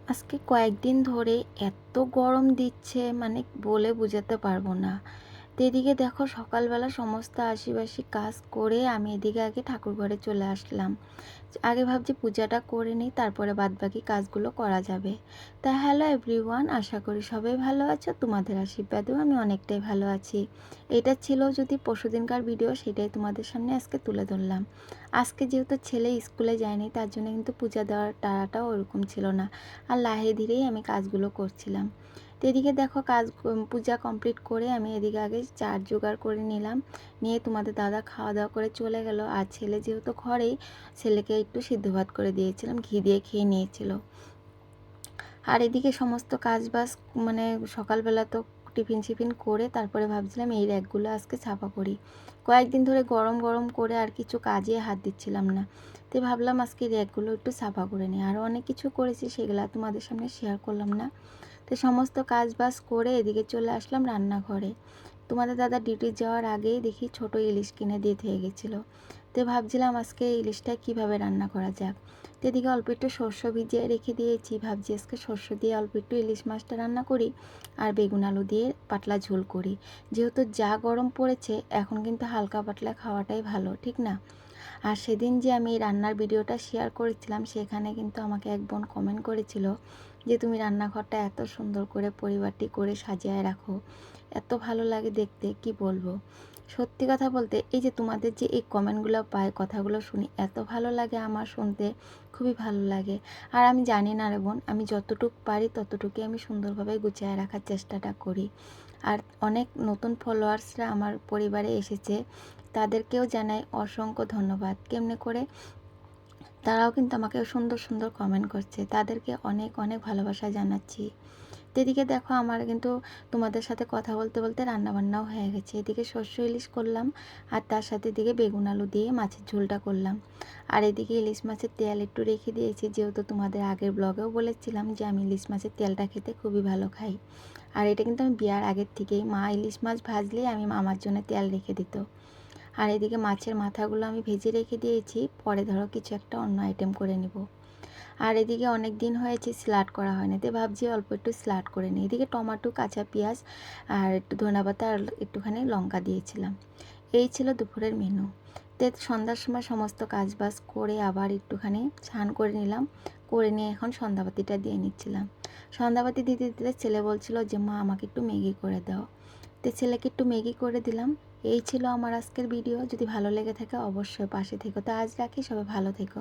আজকে কয়েকদিন ধরে এত গরম দিচ্ছে মানে বলে বোঝাতে পারবো না। তো এদিকে দেখো সকালবেলা সমস্ত আশিবাসি কাজ করে আমি এদিকে আগে ঠাকুর ঘরে চলে আসলাম। আগে ভাবছি পূজাটা করে নিই, তারপরে বাদবাকি কাজগুলো করা যাবে। তা হ্যালো এভরিওয়ান, আশা করি সবাই ভালো আছো। তোমাদের আশীর্বাদেও আমি অনেকটাই ভালো আছি। এটা ছিল যদি পরশুদিনকার ভিডিও, সেটাই তোমাদের সামনে আজকে তুলে ধরলাম। আজকে যেহেতু ছেলে স্কুলে যায়নি, তার জন্য কিন্তু পূজা দেওয়ার তাড়াটাও ওরকম ছিল না। আর লাহে ধীরেই আমি কাজগুলো করছিলাম। তো এদিকে দেখো পূজা কমপ্লিট করে আমি এদিকে আগে চার জোগাড় করে নিলাম। নিয়ে তোমাদের দাদা খাওয়া দাওয়া করে চলে গেল। আর ছেলে যেহেতু ঘরেই, ছেলেকে একটু সিদ্ধ ভাত করে দিয়েছিলাম, ঘি দিয়ে খেয়ে নিয়েছিল। আর এদিকে সমস্ত কাজ বাজ মানে সকালবেলা তো টিফিন শিফিন করে তারপরে ভাবছিলাম এই র্যাকগুলো আজকে ছাপা করি। কয়েকদিন ধরে গরম গরম করে আর কিছু কাজে হাত দিচ্ছিলাম না। তো ভাবলাম আজকে র্যাকগুলো একটু ছাপা করে নিই। আরও অনেক কিছু করেছি, সেগুলো তোমাদের সামনে শেয়ার করলাম না। তো সমস্ত কাজ বাজ করে এদিকে চলে আসলাম রান্নাঘরে। তোমাদের দাদা ডিউটি যাওয়ার আগেই দেখি ছোট ইলিশ কিনে দিয়ে থেকে গেছিলো। তো ভাবছিলাম আজকে ইলিশটা কিভাবে রান্না করা যাক। তো এদিকে অল্প একটু সর্ষে ভিজিয়ে রেখে দিয়েছি, ভাবছি আজকে সর্ষে দিয়ে অল্প একটু ইলিশ মাছটা রান্না করি আর বেগুন আলু দিয়ে পাতলা ঝোল করি। যেহেতু যা গরম পড়েছে, এখন কিন্তু হালকা পাতলা খাওয়াটাই ভালো, ঠিক না? আর সেদিন যে আমি রান্নার ভিডিওটা শেয়ার করেছিলাম, সেখানে কিন্তু আমাকে এক বোন কমেন্ট করেছিল যে তুমি রান্নাঘরটা এত সুন্দর করে পরিপাটি করে সাজিয়ে রাখো, এত ভালো লাগে দেখতে, কি বলবো। সত্যি কথা বলতে এই যে তোমাদের যে এই কমেন্টগুলো পাই, কথাগুলো শুনি, এত ভালো লাগে আমার শুনতে, খুবই ভালো লাগে। আর আমি জানি না রে বোন, আমি যতটুকু পারি ততটুকুই আমি সুন্দরভাবে গুছিয়ে রাখার চেষ্টাটা করি। আর অনেক নতুন ফলোয়ার্সরা আমার পরিবারে এসেছে, তাদেরকেও জানাই অসংখ্য ধন্যবাদ। কেমনে করে তারাও কিন্তু আমাকে সুন্দর সুন্দর কমেন্ট করছে, তাদেরকে অনেক অনেক ভালোবাসা জানাচ্ছি। তো এদিকে দেখো আমার কিন্তু তোমাদের সাথে কথা বলতে বলতে রান্নাবান্নাও হয়ে গেছে। এদিকে শস্য ইলিশ করলাম, আর তার সাথে এদিকে বেগুন আলু দিয়ে মাছের ঝোলটা করলাম। আর এদিকে ইলিশ মাছের তেল একটু রেখে দিয়েছি, যেহেতু তোমাদের আগের ব্লগেও বলেছিলাম যে আমি ইলিশ মাছের তেলটা খেতে খুবই ভালো খাই। আর এটা কিন্তু আমি বিয়ার আগের থেকেই, মা ইলিশ মাছ ভাজলেই আমি আমার জন্য তেল রেখে দিত। আর এদিকে মাছের মাথাগুলো আমি ভেজে রেখে দিয়েছি, পরে ধরো কিছু একটা অন্য আইটেম করে নেব। আর এদিকে অনেক দিন হয়েছে স্যালাড করা হয় না, তো ভাবছি অল্প একটু স্যালাড করে নিই। এদিকে টমেটো, কাঁচা পেঁয়াজ আর একটু ধনেপাতা আর একটুখানি লঙ্কা দিয়েছিলাম। এই ছিল দুপুরের মেনু। তো সন্ধ্যার সময় সমস্ত কাজ বাজ করে আবার একটুখানি স্নান করে নিলাম, করে নিয়ে এখন সন্ধ্যাবাতিটা দিয়ে নিচ্ছিলাম। সন্ধ্যাবাতি দিতে দিতে ছেলে বলছিল যে মা আমাকে একটু ম্যাগি করে দাও। তো ছেলেকে একটু ম্যাগি করে দিলাম। এই ছিল আমার আজকের ভিডিও। যদি ভালো লেগে থাকে অবশ্যই পাশে থেকো। তো আজ রাখি, সবাই ভালো থেকো।